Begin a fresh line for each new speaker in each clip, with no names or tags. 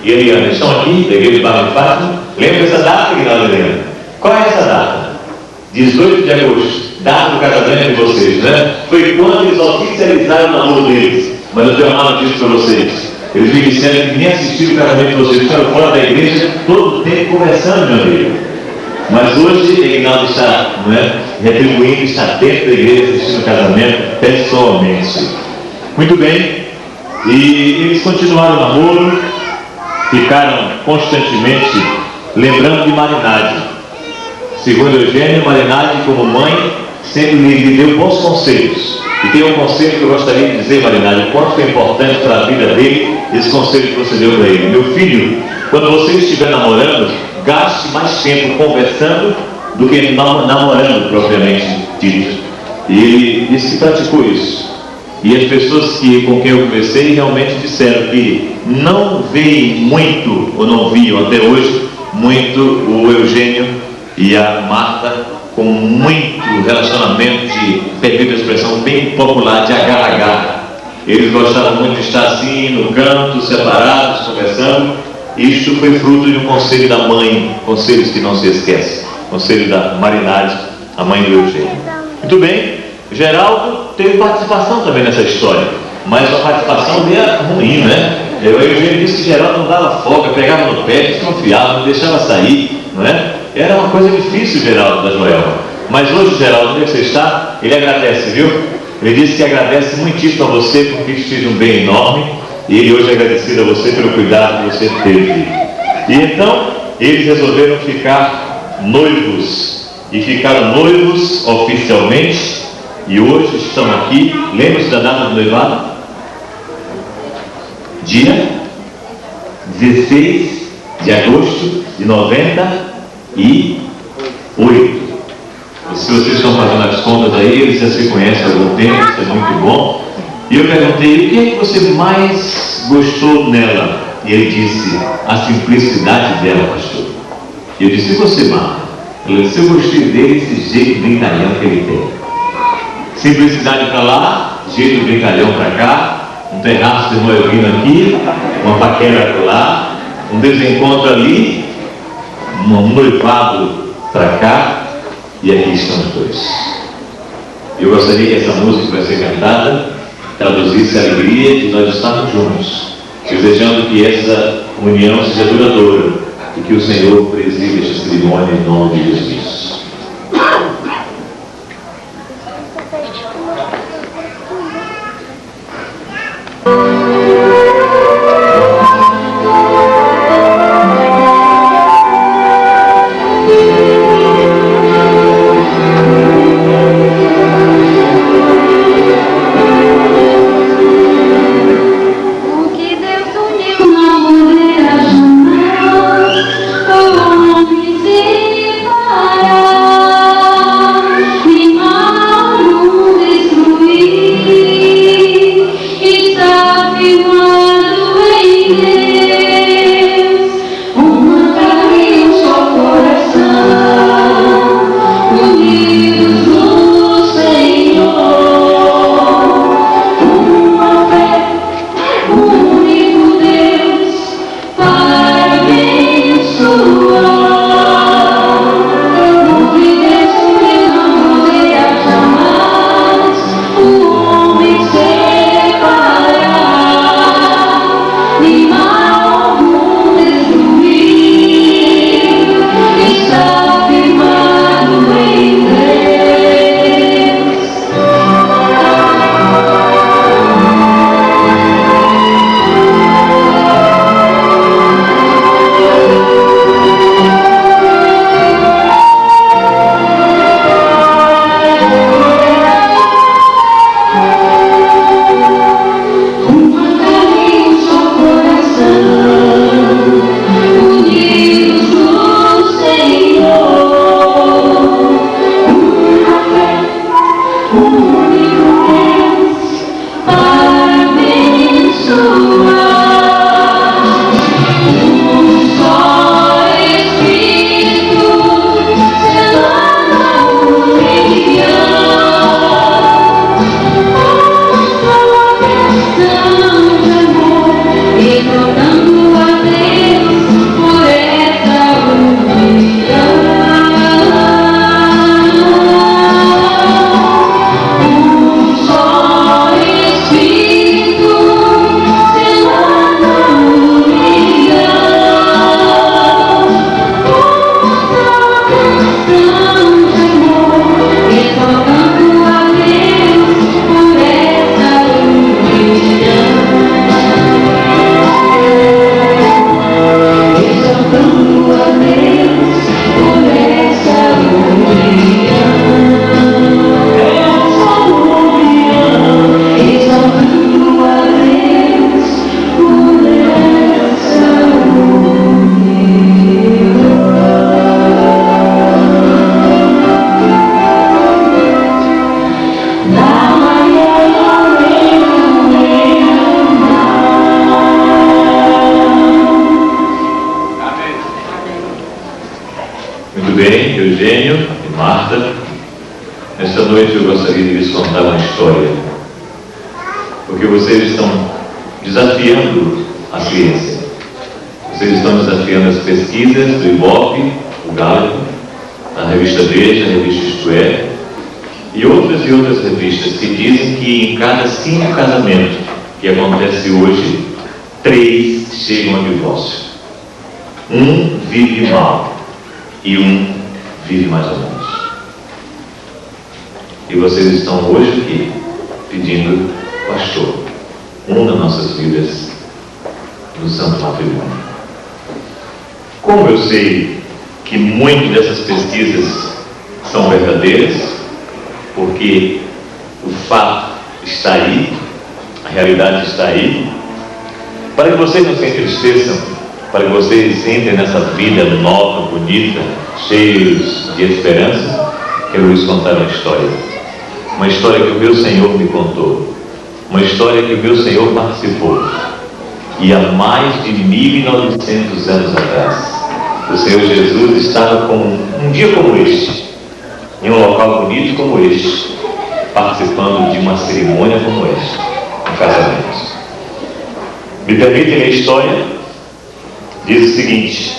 E Eliana, estão aqui, da igreja de Barra de Fátima. Lembra essa data, Guinaldo e Eliana? Qual é essa data? 18 de agosto, data do casamento de vocês, né? Foi quando eles oficializaram o namoro deles. Mas eu tenho uma notícia para vocês. Eles me disseram que nem assistiram o casamento de vocês, ficaram fora da igreja todo o tempo conversando, meu amigo. Mas hoje, Guinaldo está, não é, retribuindo, está dentro da igreja assistindo o casamento pessoalmente. Muito bem. E eles continuaram o namoro, ficaram constantemente lembrando de Marinade. Segundo Eugênio, Marinade, como mãe, sempre lhe deu bons conselhos. E tem um conselho que eu gostaria de dizer, Marinade, o quanto foi importante para a vida dele, esse conselho que você deu para ele. Meu filho, quando você estiver namorando, gaste mais tempo conversando do que namorando propriamente dito. E ele disse que praticou isso. E as pessoas com quem eu conversei realmente disseram que não veem muito, ou não viam até hoje, muito o Eugênio e a Marta com muito relacionamento de, permita a expressão bem popular, de agarra-agarra. Eles gostavam muito de estar assim, no canto, separados, conversando. Isto foi fruto de um conselho da mãe, conselhos que não se esquecem, conselho da Marinade, a mãe do Eugênio. Muito bem. Geraldo teve participação também nessa história, mas a participação meio ruim, né? O Eugênio disse que Geraldo não dava folga, pegava no pé, desconfiava, não deixava sair, não é? Era uma coisa difícil, Geraldo da Joelma. Mas hoje, Geraldo, onde você está? Ele agradece, viu? Ele disse que agradece muitíssimo a você porque isso fez um bem enorme, e ele hoje é agradecido a você pelo cuidado que você teve. E então, eles resolveram ficar noivos, e ficaram noivos oficialmente. E hoje estão aqui, lembra-se da data do noivado? Dia 16 de agosto de 98. Se vocês estão fazendo as contas aí, eles já se conhecem há algum tempo, isso é muito bom. E eu perguntei, o que é que você mais gostou nela? E ele disse, a simplicidade dela, pastor. E eu disse, e você, Marta? Ela disse, eu gostei dele, esse jeito brincalhão que ele tem. Simplicidade para lá, jeito brincalhão para cá, um terraço de noivinho aqui, uma paquera para lá, um desencontro ali, um noivado para cá, e aqui estão os dois. Eu gostaria que essa música que vai ser cantada traduzisse a alegria de nós estarmos juntos, desejando que essa união seja duradoura e que o Senhor presida esta cerimônia em nome de Jesus.
Para
bem, Eugênio e Marta? Nesta noite eu gostaria de lhes contar uma história, porque vocês estão desafiando a ciência. Vocês estão desafiando as pesquisas do Ibope, o Gallup, a revista Veja, a revista Isto É, e outras revistas que dizem que em cada 5 casamentos que acontece hoje, 3 chegam a divórcio. 1 vive mal e 1 vive mais ou menos. E vocês estão hoje aqui pedindo, pastor, das nossas vidas no santo matrimônio. Como eu sei que muitas dessas pesquisas são verdadeiras, porque o fato está aí, a realidade está aí, para que vocês não se entristeçam, para que vocês entrem nessa vida nova, bonita, cheios de esperança, quero lhes contar uma história. Uma história que o meu Senhor me contou. Uma história que o meu Senhor participou. E há mais de 1900 anos atrás, o Senhor Jesus estava com um dia como este, em um local bonito como este, participando de uma cerimônia como esta, um casamento. Me permitem a história? Diz o seguinte: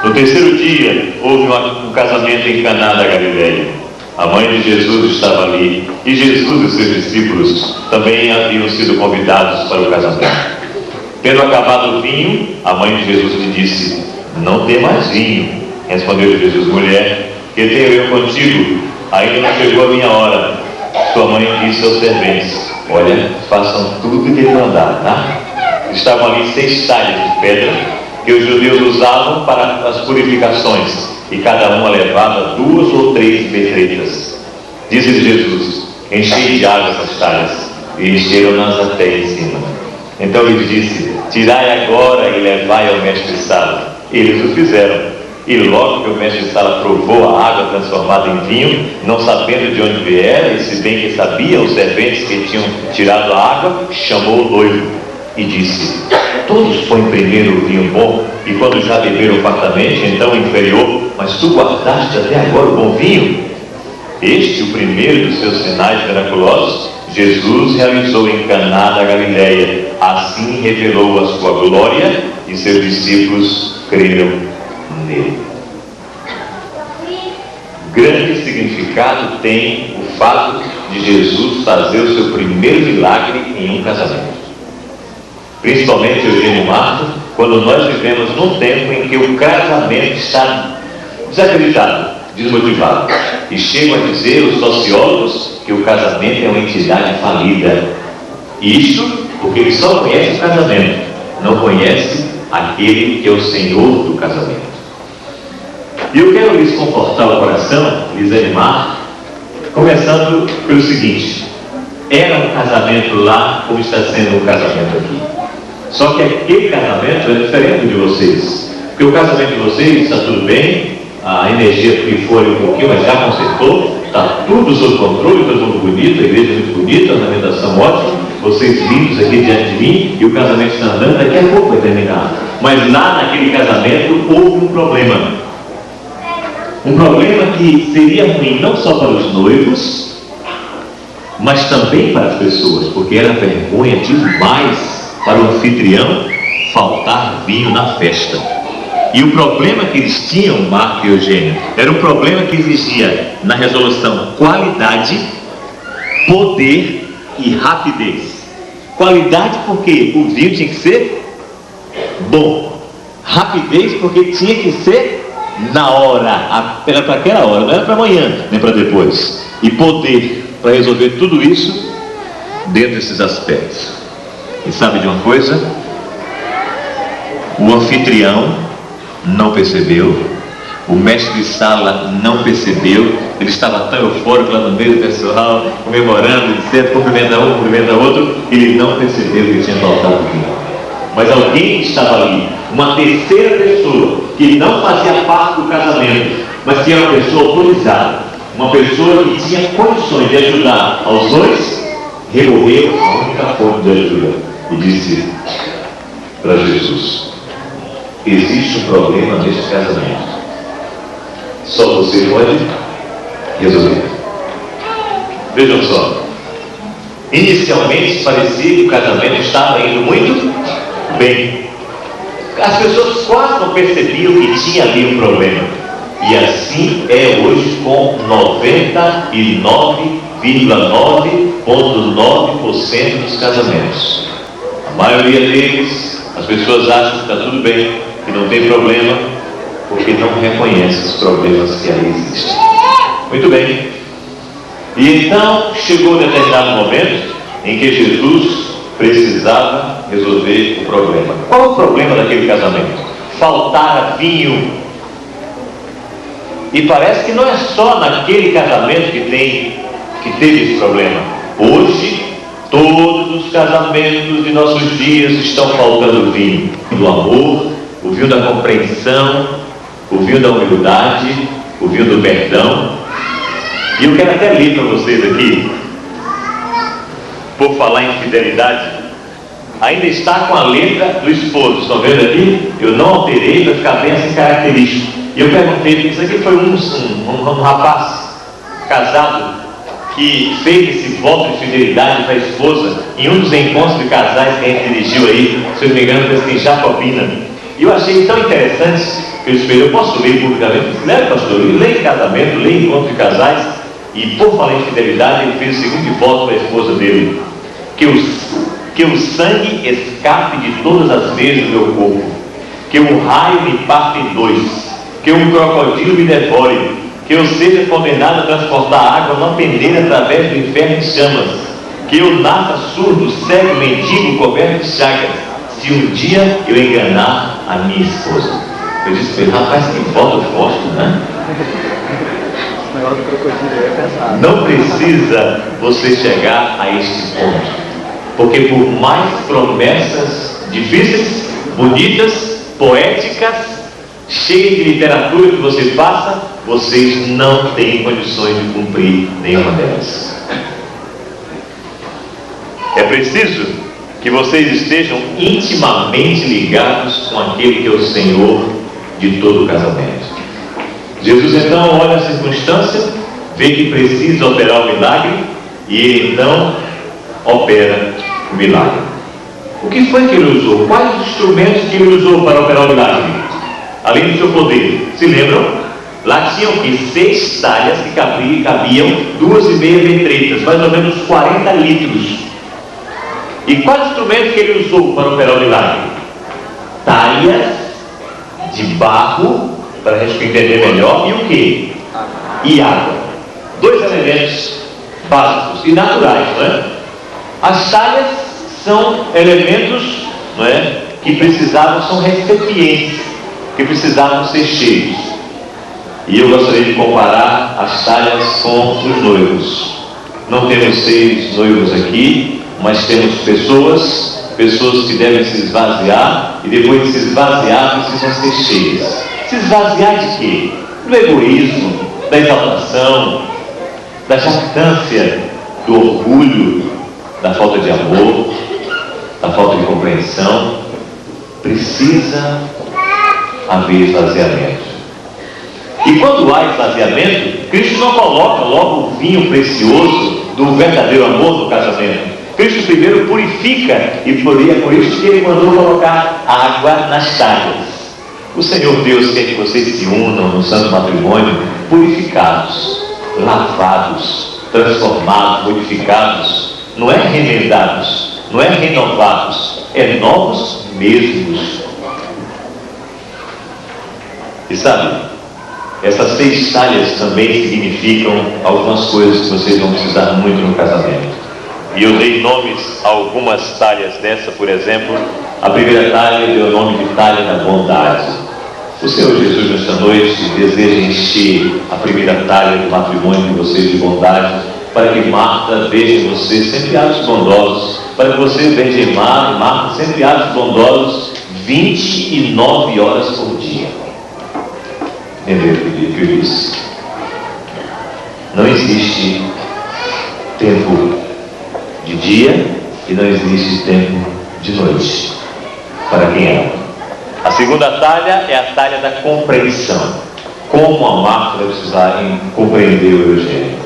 no terceiro dia houve um casamento em Caná da Galileia. A mãe de Jesus estava ali, e Jesus e seus discípulos também haviam sido convidados para o casamento. Tendo acabado o vinho, a mãe de Jesus lhe disse: não tem mais vinho. Respondeu Jesus: mulher, que tenho eu contigo? Ainda não chegou a minha hora. Sua mãe disse aos serventes: olha, façam tudo o que ele mandar, tá? Estavam ali 6 talhas de pedra que os judeus usavam para as purificações, e cada uma levava 2 ou 3 metretas. Disse-lhe Jesus: enchei de água essas talhas, e encheram-nas até em cima. Então ele disse: tirai agora e levai ao mestre-sala. Eles o fizeram. E logo que o mestre-sala provou a água transformada em vinho, não sabendo de onde viera, e se bem que sabiam os serventes que tinham tirado a água, chamou o noivo e disse: todos põem primeiro o vinho bom, e quando já beberam fartamente, então o inferior, mas tu guardaste até agora o bom vinho? Este, o primeiro dos seus sinais miraculosos, Jesus realizou em Caná da Galileia. Assim revelou a sua glória, e seus discípulos creram nele. Grande significado tem o fato de Jesus fazer o seu primeiro milagre em um casamento. Principalmente Eugênio e Marta, quando nós vivemos num tempo em que o casamento está desacreditado, desmotivado. E chegam a dizer os sociólogos que o casamento é uma entidade falida. Isto porque eles só conhecem o casamento, não conhecem aquele que é o Senhor do casamento. E eu quero lhes confortar o coração, lhes animar, começando pelo seguinte: era um casamento lá como está sendo um casamento aqui. Só que aquele casamento é diferente de vocês, porque o casamento de vocês está tudo bem, a energia que foi um pouquinho, mas já consertou, está tudo sob controle, todo mundo bonito, a igreja muito bonita, a ornamentação ótima, vocês lindos aqui diante de mim, e o casamento está andando, daqui a pouco vai terminar. Mas lá naquele casamento houve um problema. Um problema que seria ruim não só para os noivos, mas também para as pessoas, porque era vergonha demais para o anfitrião faltar vinho na festa. E o problema que eles tinham, Marco e Eugênio, era um problema que existia na resolução qualidade, poder e rapidez. Qualidade porque o vinho tinha que ser bom. Rapidez porque tinha que ser na hora, era para aquela hora, não era para amanhã, nem para depois. E poder para resolver tudo isso dentro desses aspectos. E sabe de uma coisa? O anfitrião não percebeu, o mestre de sala não percebeu, ele estava tão eufórico lá no meio do pessoal, comemorando, dizendo, cumprimenta um, cumprimenta outro, ele não percebeu que tinha faltado vinho. Mas alguém estava ali, uma terceira pessoa, que não fazia parte do casamento, mas que era uma pessoa autorizada, uma pessoa que tinha condições de ajudar aos dois, recorreu à única fonte de ajuda e disse para Jesus: existe um problema neste casamento. só você pode resolver. Vejam só. Inicialmente parecia que o casamento estava indo muito bem. As pessoas quase não percebiam que tinha ali um problema. E assim é hoje com 99,9% dos casamentos. A maioria deles, as pessoas acham que está tudo bem, que não tem problema, porque não reconhecem os problemas que aí existem. Muito bem. E então chegou um determinado momento em que Jesus precisava resolver o problema. Qual o problema daquele casamento? Faltara vinho. E parece que não é só naquele casamento que teve esse problema. Hoje, todos os casamentos de nossos dias estão faltando vinho. Do amor, o vinho da compreensão, o vinho da humildade, o vinho do perdão. E eu quero até ler para vocês aqui, por falar em fidelidade, ainda está com a letra do esposo. Estão vendo aqui? Eu não alterei para ficar bem assim característico. E eu perguntei, isso aqui foi um rapaz casado que fez esse voto de fidelidade para a esposa em um dos encontros de casais que a gente dirigiu aí, se eu não me engano, foi em Jacobina. E eu achei tão interessante que eu esperei, eu posso ler publicamente? Leve, pastor, leia em casamento, leia em encontro de casais. E por falar em fidelidade, ele fez o seguinte voto para a esposa dele: que o sangue escape de todas as veias do meu corpo, que o raio me parta em dois, que um crocodilo me devore, que eu seja condenado a transportar água não pendeira através do inferno em chamas, que eu nasça surdo, cego, mendigo, coberto de chagas, se um dia eu enganar a minha esposa. Eu disse para ele, rapaz, que voto forte, né? Não precisa você chegar a este ponto, porque por mais promessas difíceis, bonitas, poéticas, cheias de literatura que você faça, vocês não têm condições de cumprir nenhuma delas. É preciso que vocês estejam intimamente ligados com aquele que é o Senhor de todo o casamento. Jesus então olha a circunstância, vê que precisa operar o milagre, e ele então opera o milagre. O que foi que ele usou? Quais os instrumentos que ele usou para operar o milagre? Além do seu poder, se lembram? Lá tinham que 6 talhas que cabiam 2,5 vetretas, mais ou menos 40 litros. E quais instrumentos que ele usou para operar o milagre? Talhas de barro, para a gente entender melhor, e o que? E água. 2 elementos básicos e naturais, não é? As talhas são elementos, não é, que precisavam, são recipientes que precisavam ser cheios. E eu gostaria de comparar as talhas com os noivos. Não temos 6 noivos aqui, mas temos pessoas que devem se esvaziar, e depois de se esvaziar precisam ser cheias. Se esvaziar de quê? Do egoísmo, da exaltação, da jactância, do orgulho, da falta de amor, da falta de compreensão. Precisa haver esvaziamento. E quando há esvaziamento, Cristo não coloca logo o vinho precioso do verdadeiro amor no casamento. Cristo primeiro purifica, e é por isso que ele mandou colocar água nas talhas. O Senhor Deus quer que vocês se unam no santo matrimônio purificados, lavados, transformados, modificados. Não é remendados, não é renovados, é novos mesmos. E sabe, essas 6 talhas também significam algumas coisas que vocês vão precisar muito no casamento. E eu dei nomes a algumas talhas dessa, por exemplo. A primeira talha deu o nome de talha da bondade. O Senhor Jesus, nesta noite, deseja encher a primeira talha do matrimônio de vocês de bondade, para que Marta veja em você sempre atos bondosos, para que você veja em Marta sempre atos bondosos 29 horas por dia. Entendeu o que eu disse? Não existe tempo de dia e não existe tempo de noite para quem ama. A segunda talha é a talha da compreensão.
como a Marta vai precisar compreender o Eugênio.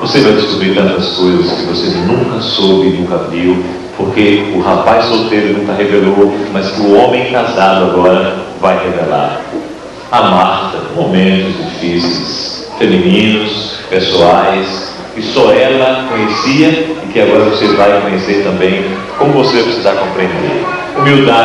Você vai descobrir tantas coisas que você nunca soube, nunca viu, porque o rapaz solteiro nunca revelou, mas que o homem casado agora vai revelar. A Marta, momentos difíceis, femininos, pessoais, que só ela conhecia e que agora você vai conhecer também, como você vai precisar compreender. Humildade.